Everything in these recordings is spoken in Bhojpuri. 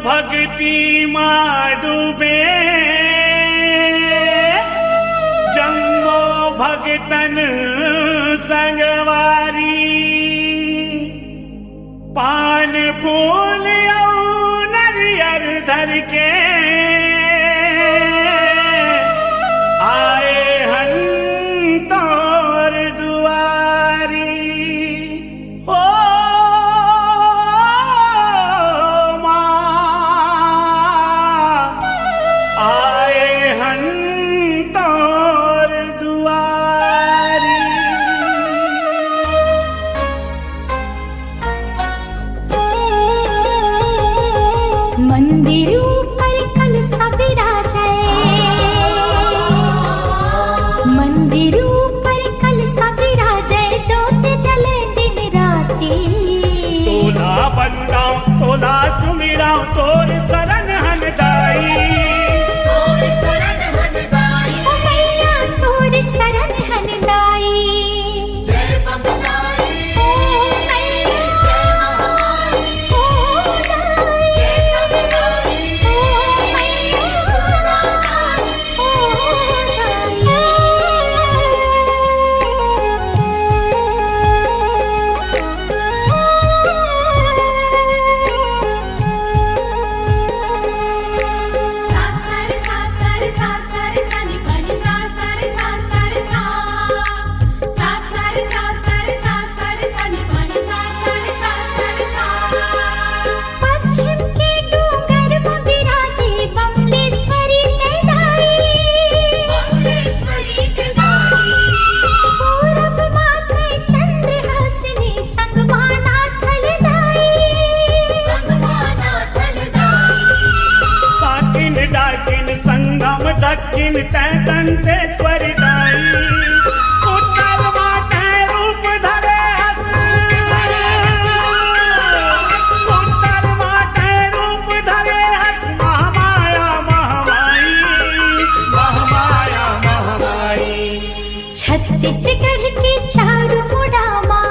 भक्ति डूबे जम्मो भगतन संगवारी पान फूल नरियर धर के आए हन तोर दुआरी ओ मंदिर ऊपर कलसा विराजे, मंदिर ऊपर कलसा विराजे, ज्योत जले दिन राती। तोला बंदाऊं तोला सुमिराऊं तोर शरण हनदाई, तोर शरण हनदाई, ओ मैया तोर शरण हनदाई। जय बंगलाई ओ मैया, जय महामाई ओ दाई, जय बंगलाई ओ मैया ओ संगम दक्षिण तंतेश्वरी दाई, उत्तर माते रूप धरे हस, उत्तर माते रूप धरे हस, महामाया महामाई, महामाया महामाई। छत्तीसगढ़ की चारू मुड़ामा,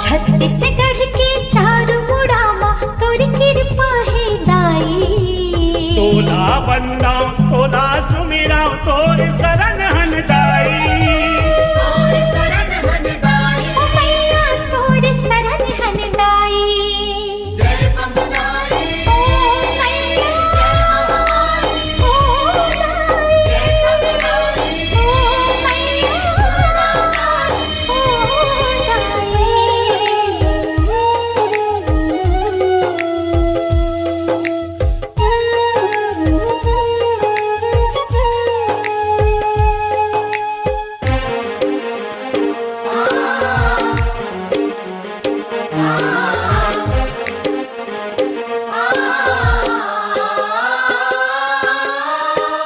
छत्तीसगढ़ की चारू मुड़ामा, तोर कृपा है दाई। तोला बंदाऊं तोला सुमिराऊं तोर शरण हनदाई, तोर शरण हनदाई, ओ मैया तोर शरण हनदाई। जय बंगलाई ओ मैया, जय महामाई ओ दाई, जय बंगलाई ओ मैया ओ दाई।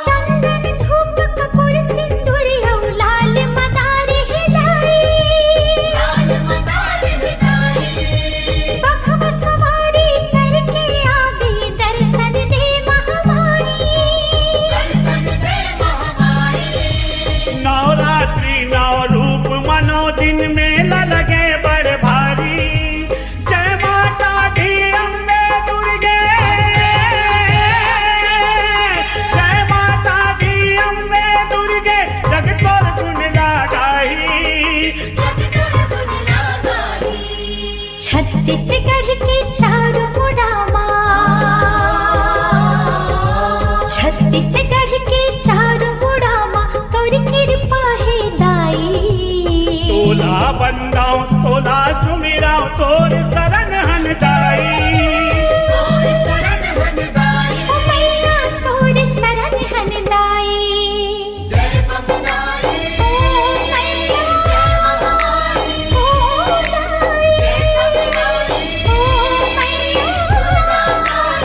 चंदन धूप कपूर सिंदूर और लाल मदार हिलाई, लाल मदार हिलाई। बखव सवारी करके आगे दर्शन दे महामाई, दर्शन दे महामाई। नवरात्रि नव रूप मनो दिन मेला लगे बड़ भारी, जय माता दी अम्बे दुर्गे, जय माता दी अम्बे दुर्गे, जग तोर गुण गाई, जग तोर गुण गाई। छत्तीसगढ़ की चारू मुड़ामा, छत्तीसगढ़ की चारू मुड़ामा, तोर कृपा है दाई। तोला बंदाऊं तोला सुमिराऊं तोर शरण हनदाई, तोर शरण हनदाई, ओ मैया तोर शरण हनदाई। जय बंगलाई ओ मैया, जय महामाई ओ दाई, जय बंगलाई ओ मैया ओ दाई।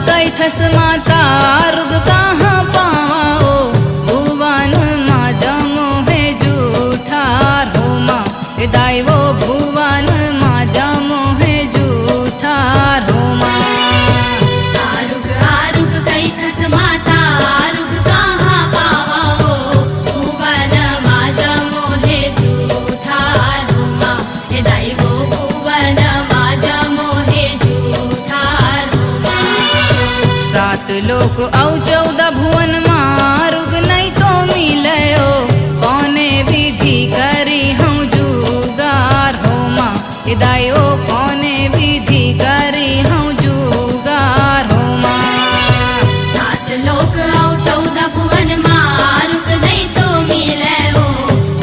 कैथस माता रुग कहाँ पावा ओ भुवन माजा मोहे जूठार हो माँ दाई वो भुवन माजा मोहे जूठार हो माँ। आरुग आरुग कैथस माता आरुग कहाँ पावा हो भुवन माजा मोहे जूठार हो माँ दाई वो भुवन माजा मोहे जूठार हो माँ। सात लोक औ 14 भुवन मारुग नहीं तो मिले ओ कौने विधि करी हूँ जुगार हो माँ दाई ओ कौने विधि करी हूँ जुगार हो माँ। 7 लोक और 14 भुवन मारुग नहीं तो मिले हो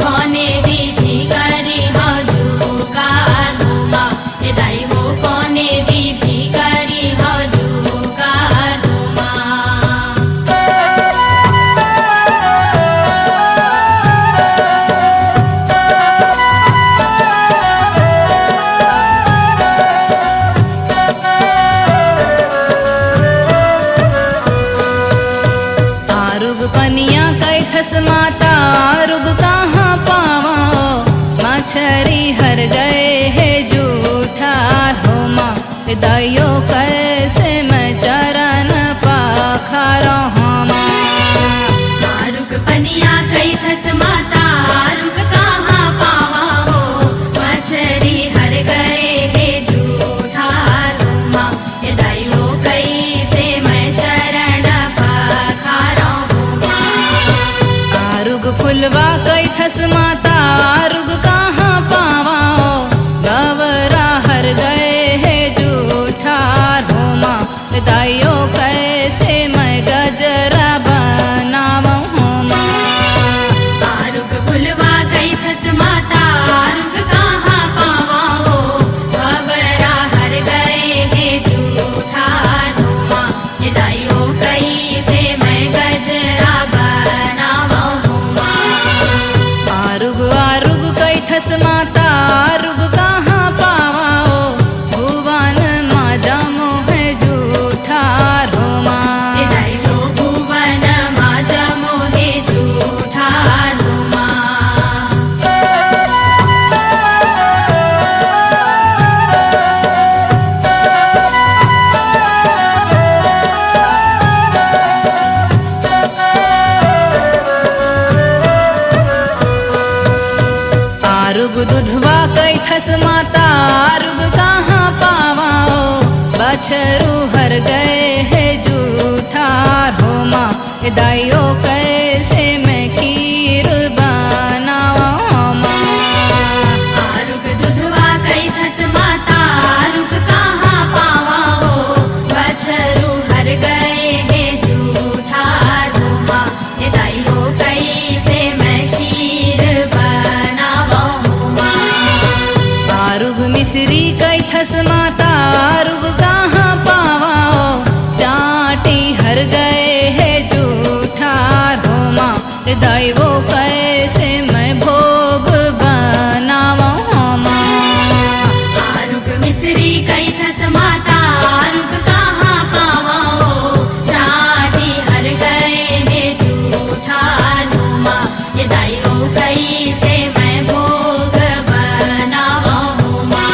कौने विधि करी हो जुगार हो माँ दाई वो कौने विधि करी हो जुगार हो माँ। आरुग पनिया कैथस माता आरुग कहाँ पावा मछरी हर गए है जूठार हो माँ दाइयो कैसे मैं चरण पाखरा हो माँ। आरुग पनिया कैथस माता आरुग कहाँ पावा हो मछरी हर गए हे जूठार हो माँ दाई वो कैसे मैं चरण पखारा हो माँ। आरुग फुलवा कैथस माता आरुग कहाँ पावा गवरा हर गए है जूठार हो माँ दाइयो कैसे मैं गजरा बनावा हो माँ। आरुग फुलवा कैथस माता आरुग कहाँ पावा हो खबरा हर गए हे जूठार हो माँ दाई वो कैसे मैं गजरा बनावा हो माँ। आरुग आरुग कैथस माता आरुग कहाँ पावा ओ भुवन माजा मोहे जूठार हो माँ। दाई वो भुवन माजा मोहे जूठार हो माँ। आरुग दुधवा कैथस माता आरुग कहाँ पावा ओ बछरू हर गए है जूठार हो माँ दाइयो कैसे मैं खीर बनावा हो माँ। आरुग दुधवा कैथस माता आरुग कहाँ पावा हो बछरू हर गए हे जूठार हो माँ दाई वो कैसे मैं खीर बनावा हो माँ। आरुग मिश्री कैथस माता आरुग कहाँ पावा ओ चाटी हर गए है जूठार हो माँ दाई वो कैसे मैं भोग बनावा हो माँ। आरुग मिश्री कैथस माता आरुग कहाँ पावा हो चाटी हर गए हे जूठार हो माँ दाई वो कैसे मैं भोग बनावा हो माँ।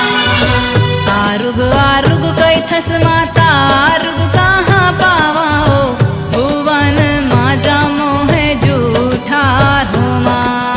आरुग आरुग कैथस माता आरुग कहाँ पावा ओ भुवन माजा मोहे जूठार हो माँ।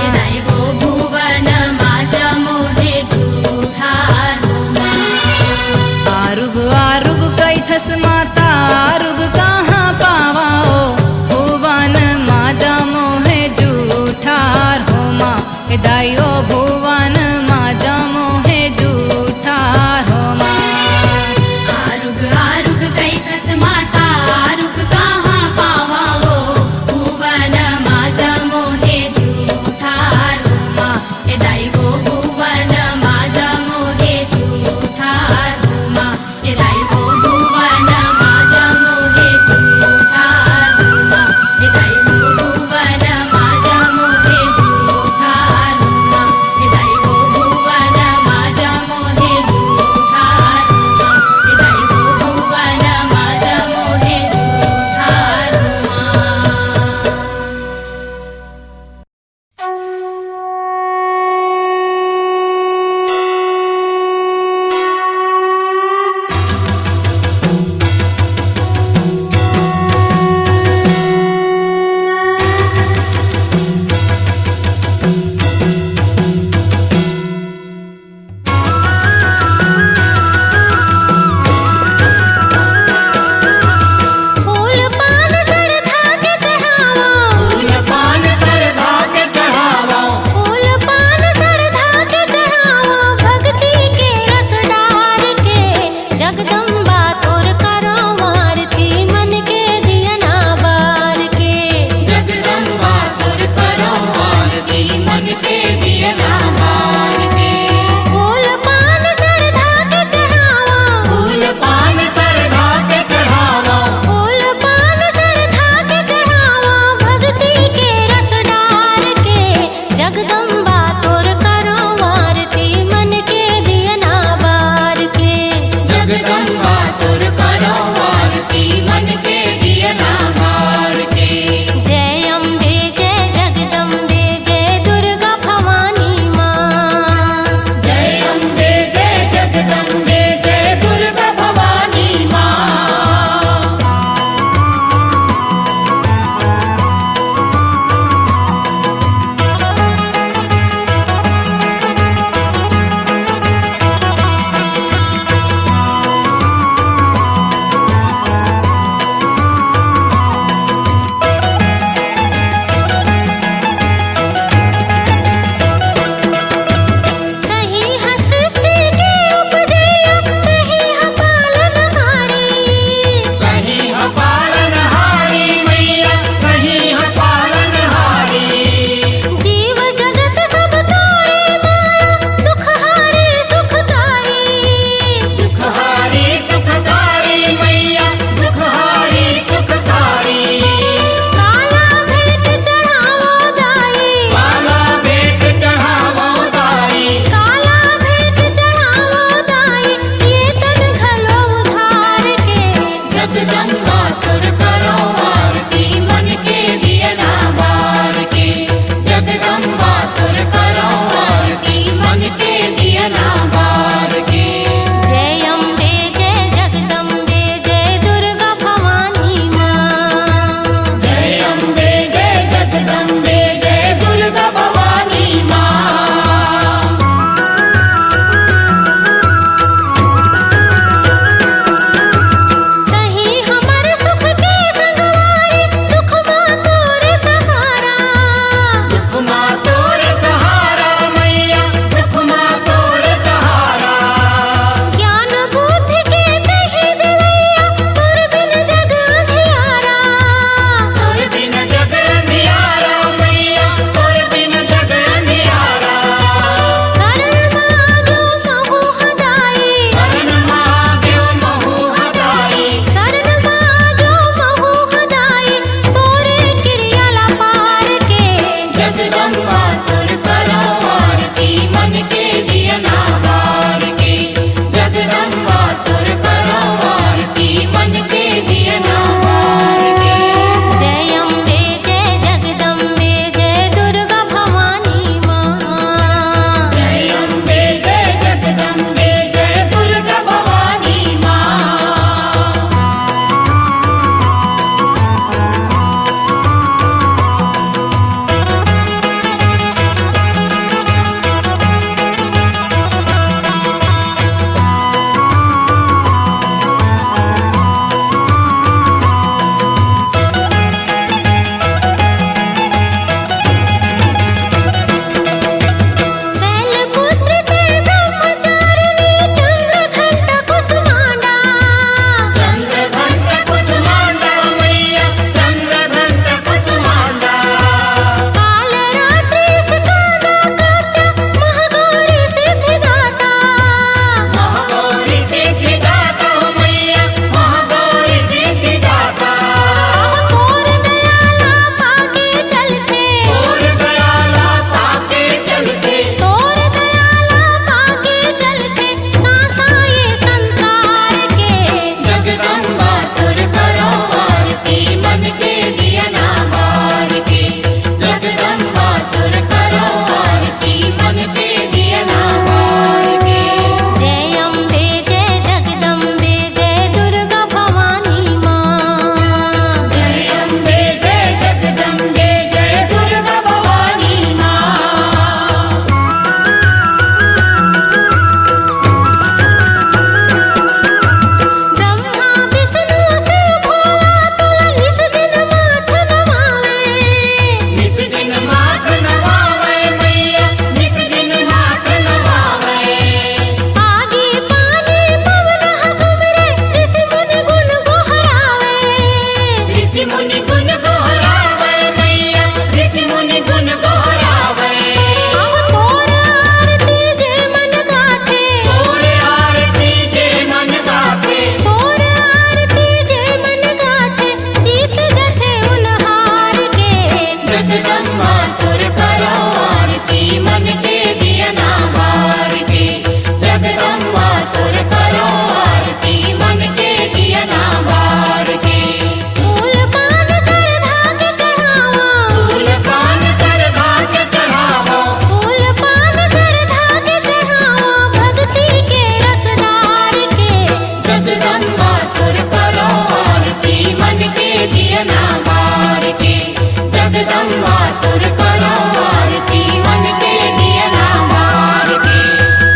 अम्बा तुर करो आरती मन के दिया ना मार के।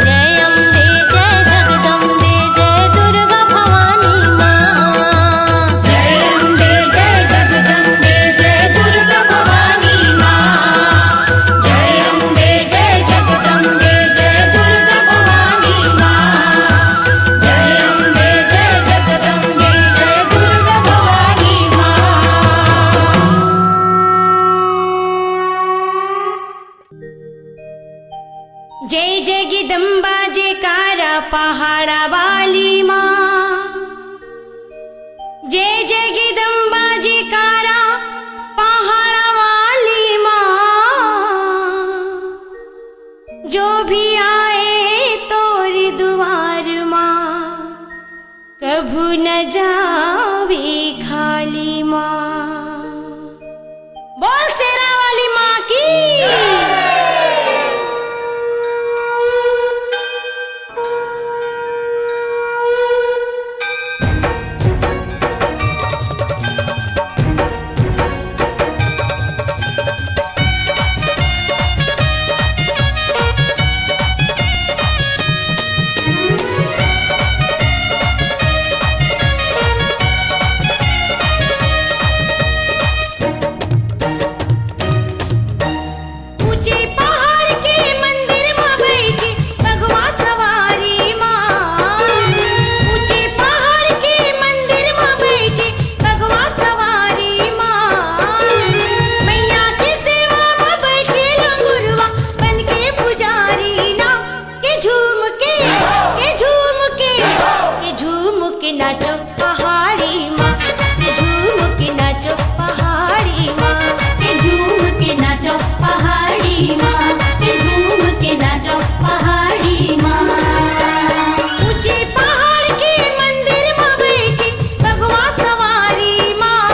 जय अम्बे जय जगदम्बे जय दुर्गा भवानी माँ। जय अम्बे जय जगदम्बे जय दुर्गा भवानी माँ। जय अम्बे जय जगदम्बे जय दुर्गा भवानी माँ। जय अम्बे जय जगदम्बे जय दुर्गा भवानी माँ। जय जगदम्बा जयकारा पहाड़ा वाली माँ। जय जगदम्बा जयकारा पहाड़ा वाली माँ। जो भी आए तोरी द्वार माँ कभू न जावे खाली माँ। बोल शेरा वाली माँ की। ऊंचे पहाड़ के मंदिर में बैठी भगवा सवारी माँ। ऊंचे पहाड़ के मंदिर में बैठी भगवा सवारी माँ। मैया की सेवा में बैठी लंगुरवा बन के पुजारी ना। के झूम के नाचो पहाड़ी माँ। के झूम के नाचो पहाड़ी माँ। के झूम के नाचो पहाड़ी माँ। के झूम के नाचो पहाड़ी माँ। ऊंचे पहाड़ के मंदिर में बैठी भगवा सवारी माँ।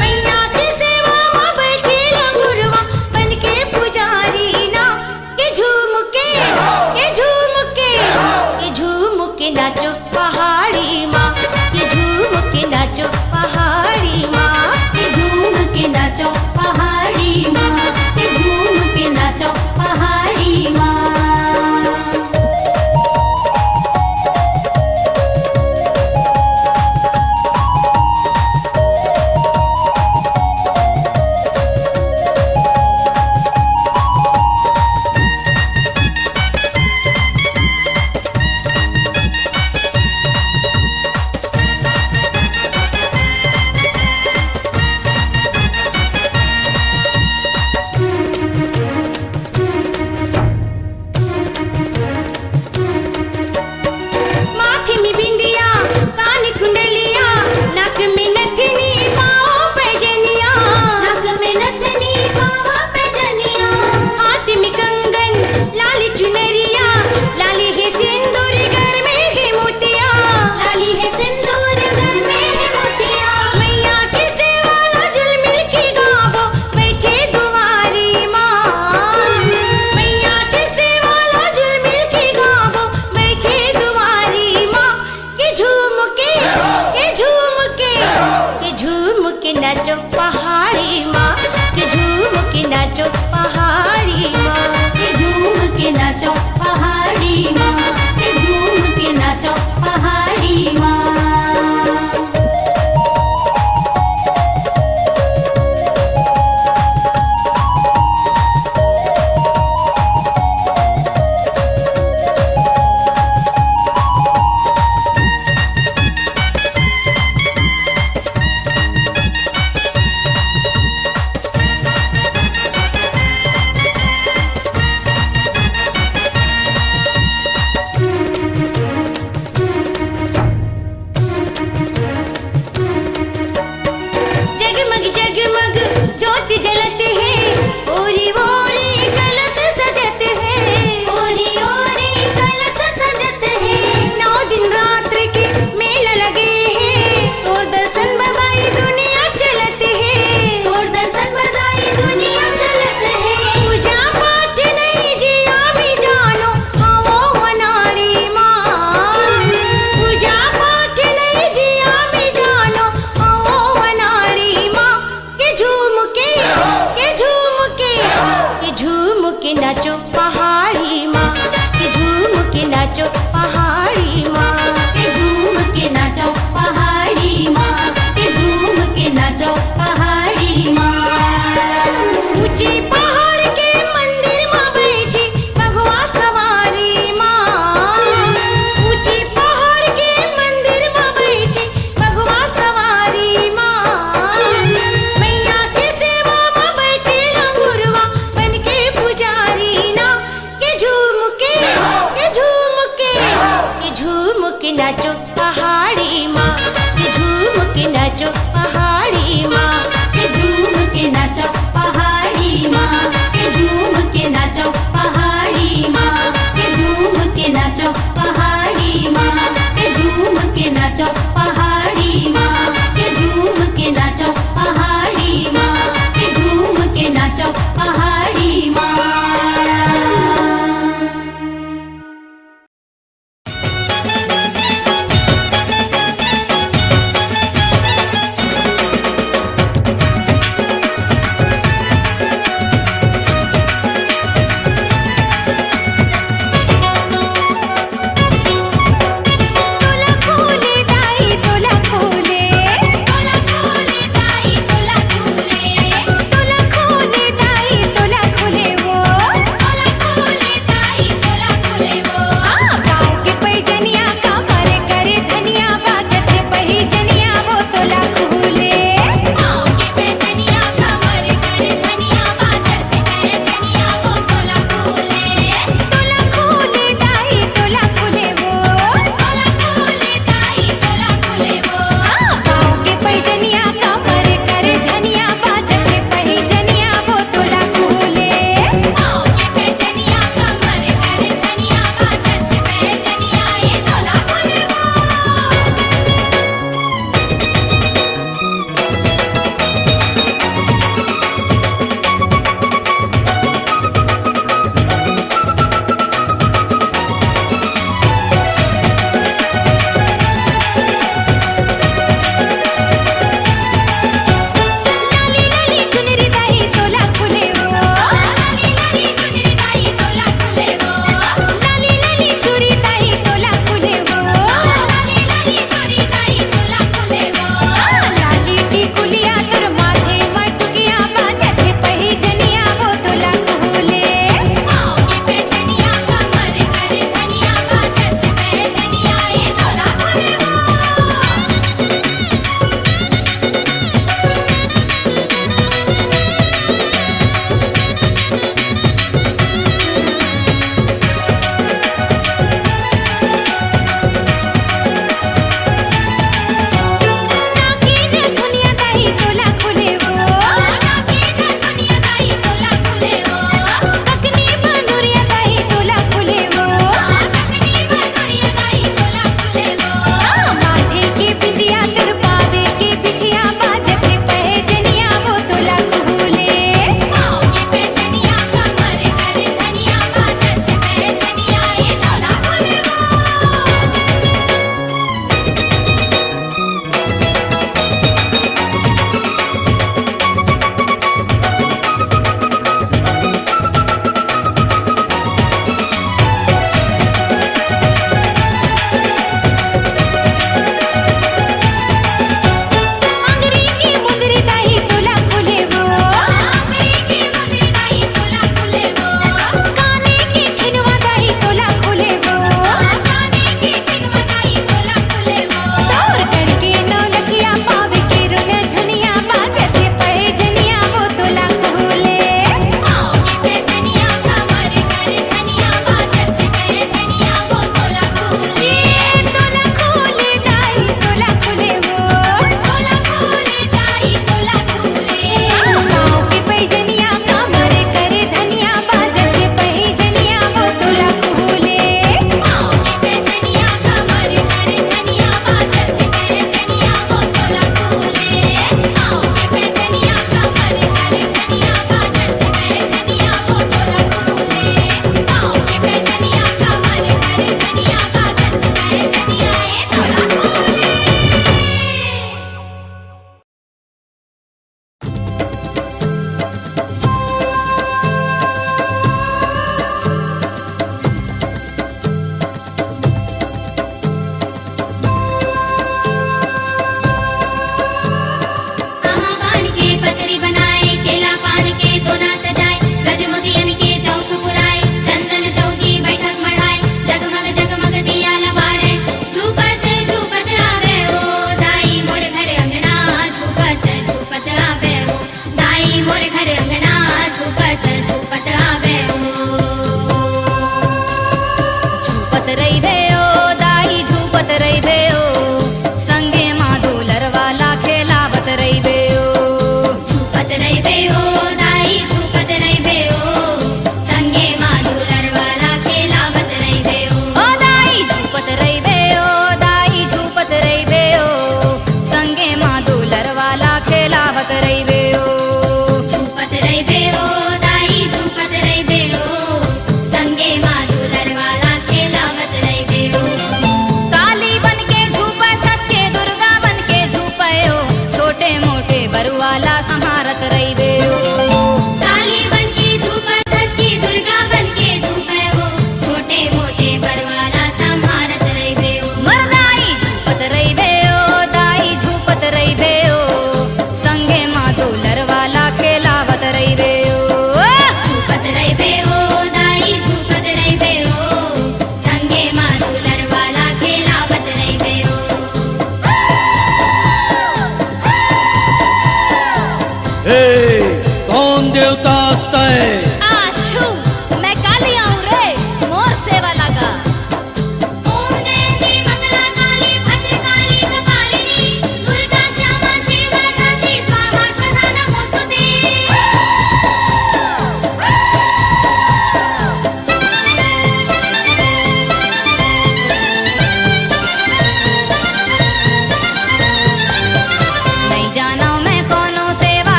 मैया की सेवा में बैठी लंगुरवा बन के पुजारी ना। के झूम के नाचो पहाड़ी माँ। के झूम के नाचो पहाड़ी माँ। के झूम के नाचो पहाड़ी माँ। के झूम के नाचो पहाड़ी माँ।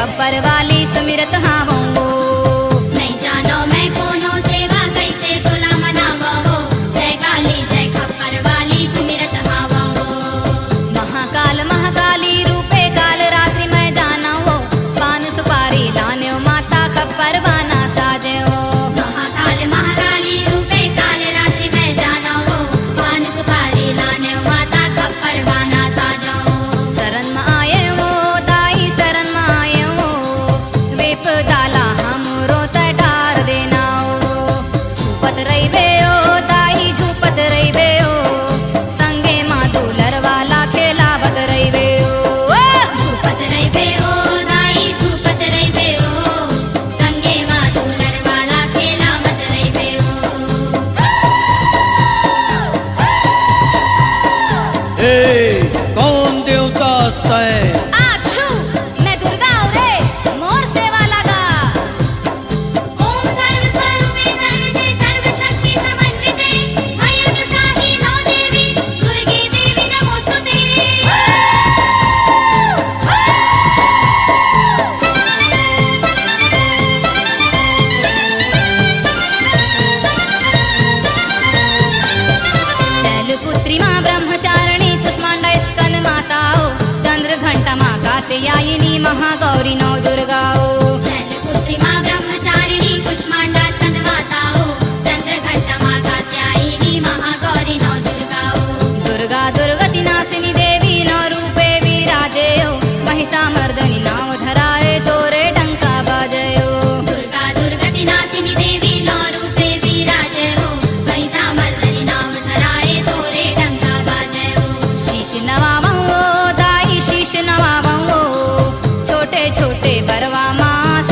खबर वाली सुमिरत हावो नहीं जानो मैं कोनो सेवा कैसे तुला मनावा हो जय काली जय खप्पर वाली सुमिरत हावा हो महाकाल महाकाली रूपे काल रात्रि मैं जाना हो पान सुपारी लाने माता खबर वाना साजे हो महाकाल महाकाली रूपे काल रात्रि में जाना हो पान सुपारी लाने माता खप्पर वाना साजो शरण में आए हो दाई शरण में आए हो वेप डाला हमरो तटार देना हो झूपत रही हो दाई झूपत रही हो संगे माँ दूलर वाला खेलावत रही हो झूपत रही हो दाई झूपत रही हो संगे माँ दूलर वाला खेला मत रही हो ए कौन देवता असतंय आछू मैं दुर्गा हूँ रे मोर सेवा लगा ओम सर्व स्वरूपे सर्वते सर्वशक्ति समन्विते अयुतसाहि नौ देवी दुर्गे देवी नमोस्तुते शैलपुत्री माँ ब्रह्मचारिणी कुष्मांडा स्कंद माता हो चंद्र घंटा माँ कात्यायनी महागौरी नौ दुर्गा हो शैलपुत्री माँ ब्रह्मचारिणी कुष्मांडा स्कंद माता हो चंद्र घंटा माँ कात्यायनी महागौरी नौ दुर्गा हो दुर्गा दुर्गति नासिनी देवी नौ रूपे विराजे हो महिषामर्दनी नाम धराए तोरे डंका बाजे हो दुर्गा दुर्गति नासिनी देवी नौ रूपे विराजे हो महिषामर्दनी नाम धराए तोरे डंका बाजे हो शीश नवावो दाई शीश नवावो छोटे छोटे बरवा माँ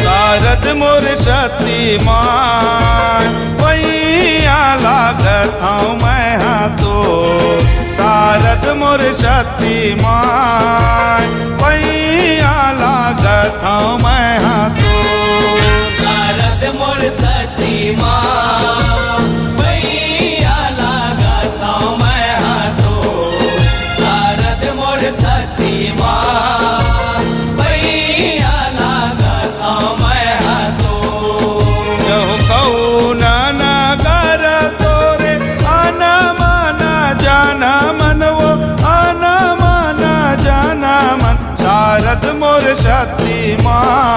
शारद मोर शक्तिमान वैया लागत हूँ मैं हाथो शारद मोर शक्तिमान वैया लागत हूँ मैं हाथो शारद मोर शक्तिमान वैया लागत हूँ मैं हाथो शारद मोर शक्तिमान वैया लागत हूँ मैं हाथो जो कौन नगर तोरे आना माना जाना मन वो आना माना जाना मन शारद मोर शक्तिमान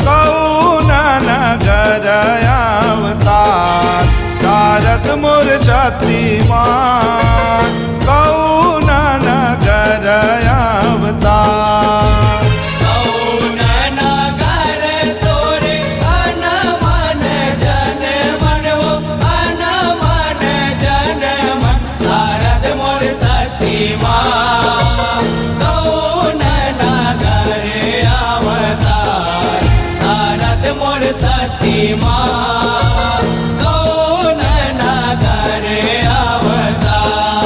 कौन नगर अवतार शारद मोर शक्तिमान कौन नगर अवतार कौन नगर तोरे अन मन जन मन वो अन मन जन मन शारद मोर शक्तिमान कौन नगर अवतार शारद मोर शक्तिमान कौन नगर अवतार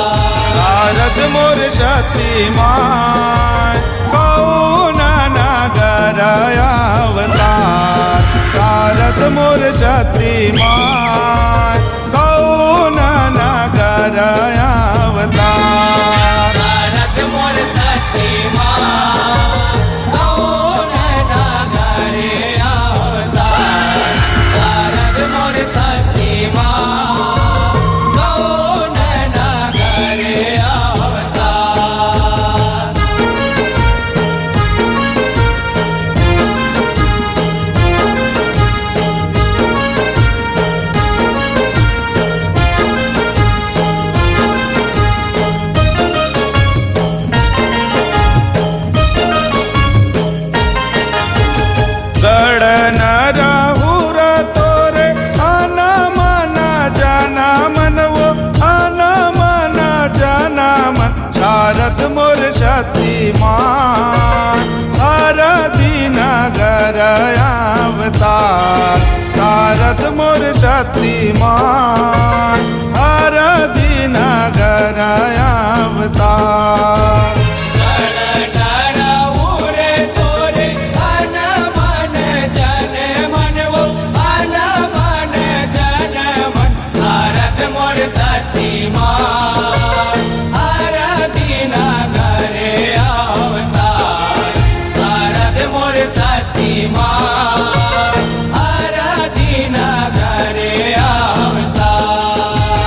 मोर शक्तिमान कौन नगर अवतार सारद मोर शक्तिमान कौन नगर अवतार भारत मोर शक्तिमान कौन नगरे अवतार भारत मोर शक्तिमान कौन नगरे अवतार गढ़ न राहुर तोरे आना माना जाना मन वो आना माना जाना मन शारद मोर शक्तिमान आरती नगर अवतार शारद मोर शक्तिमान आरती नगर अवतार शारद मोर शक्तिमान आरती नगर अवतार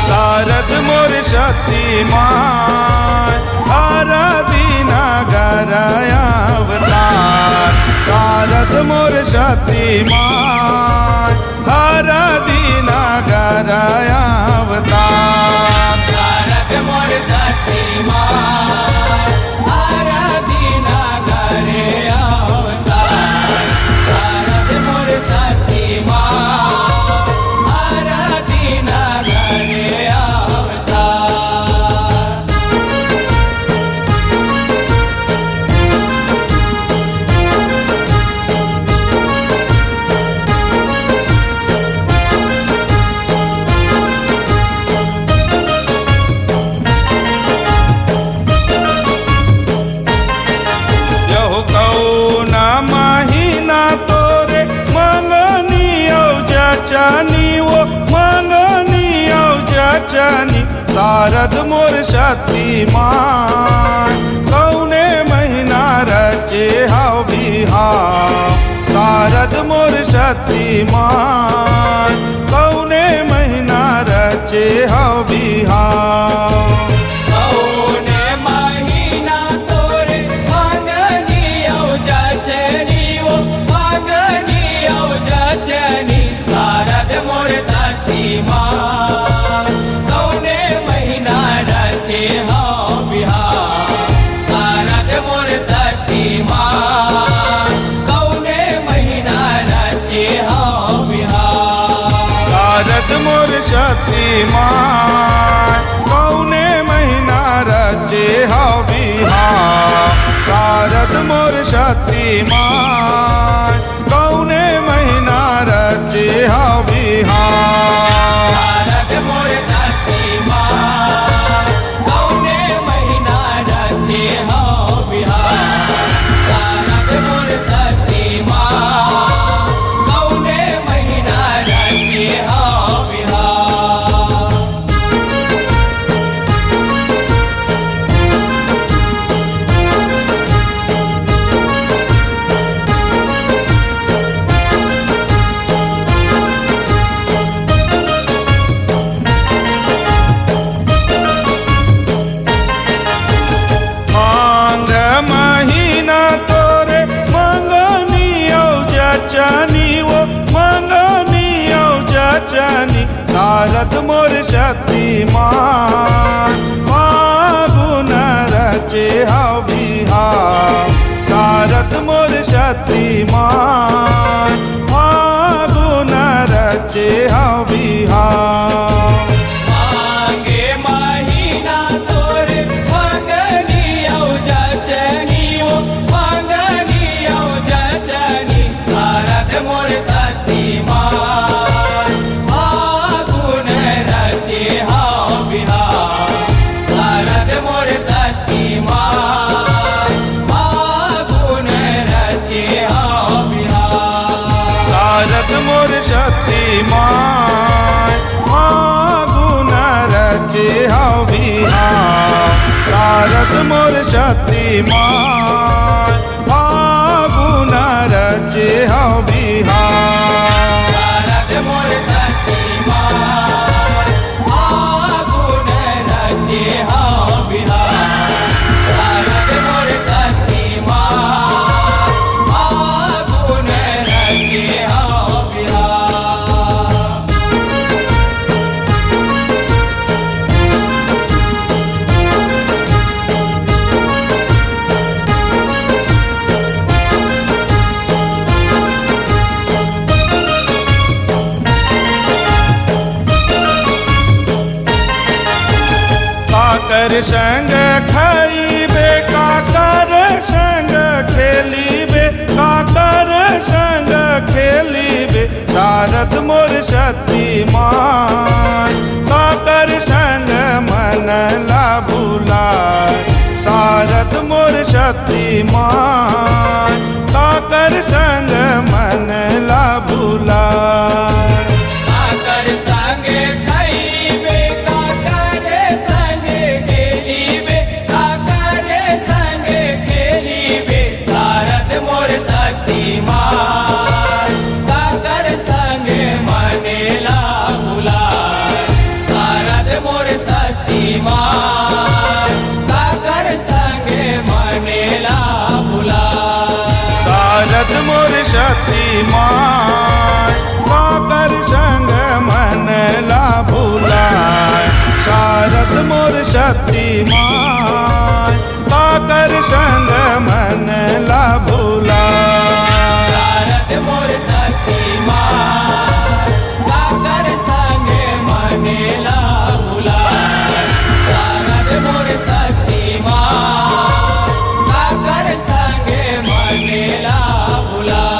शारद मोर शक्तिमान आरती नगर अवतार भारत मोर शक्तिमान आरती नगरे अवतार भारत मोर शक्तिमान आरती नगरे अवतार यहु कौन महीना तोरे मंगनी औ जचनी वो मंगनी औ जचनी शारद मोर शक्तिमान कौने महीना रचे हाव बिहाव शारद मोर शक्तिमान कौने महीना रचे हाव बिहाव कौने महीना तोरे मंगनी औ जचनी वो मंगनी औ जचनी शारद मोर शक्तिमान कौने महीना रचे हाँ बिहार शारद मोर शक्तिमान कौने महीना रचे हाँ बिहार शारद मोर शक्तिमान कौने महीना रचे हाव बिहाव शारद मोर शक्तिमान कौने महीना रचे हाव बिहाव भारत मोर शक्तिमान कौने महीना रचे हाँ बिहार भारत मोर शक्तिमान कौने महीना रचे हाँ बिहार मांग महीना तोरे मंगनी औ जचनी वो मंगनी औ जचनी शारद मोर शक्तिमान फागुन रचे हाव बिहाव शारद मोर शक्तिमान फागुन रचे हाव बिहाव मांगे महीना तोरे मंगनी औ जचनी वो मंगनी औ जचनी शारद मोर शक्तिमान फागुन रचे हाँ बिहार शक्तिमान फागुन रचे हौ बिहार शारद मोर शक्तिमान फागुन रचे हौ बिहार शारद मोर शक्तिमान फागुन रचे हौ बिहार काकर संग खाइबे काकर संग खेलीबे काकर संग खेलीबे शारद मोर शक्तिमान काकर संग मन ला भुलाए शारद मोर शक्तिमान काकर संग मन ला भुलाए काकर संगे खाइबे काकर संगे खेलीबे काकर संगे खेलीबे शारद मोर शक्तिमान काकर संगे मनेला भुलाए शारद मोर शक्तिमान काकर संगे मनेला भुलाए शारद मोर शक्तिमान काकर संग मन ला भुलाए शारद मोर शक्तिमान काकर संग मन ला भुलाए शारद मोर शक्तिमान काकर संगे मनेला भुलाए शारद मोर शक्तिमान काकर संगे मनेला भुलाए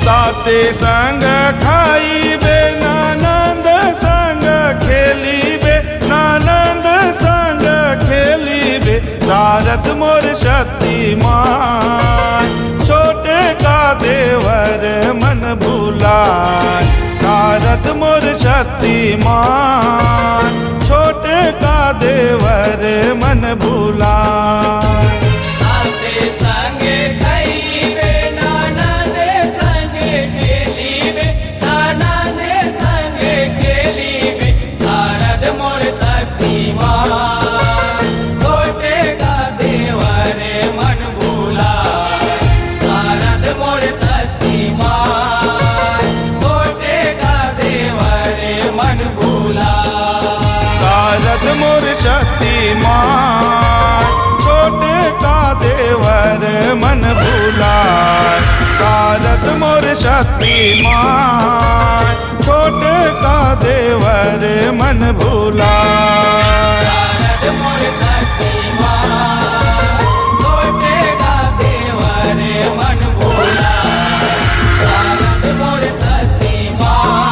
सासे संग खाइबे नानंद संग खेलीबे नानंद संग खेलीबे शारद मोर शक्तिमान छोटे का देवर मन भुलाए शारद मोर शक्तिमान छोटे का देवर मन भुलाए सासे संगे खाइबे नानंद संगे खेलीबे नानंद संगे खेलीबे शारद मोर शक्तिमान छोटे का देवर मन भुलाए शारद मोर शक्तिमान छोटे का देवर मन भुलाए शारद मोर शक्तिमान छोटे का देवर मन भुलाए शारद मोर शक्तिमान छोटे का देवर मन भुलाए शारद मोर शक्तिमान छोटे का देवर मन भुलाए शारद मोर शक्तिमान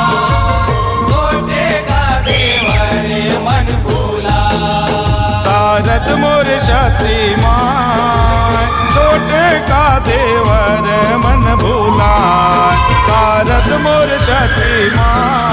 छोटे का देवर मन भुलाए शारद मोर शक्तिमान छोटे का देवर मन भुलाए शारद मोर शक्तिमान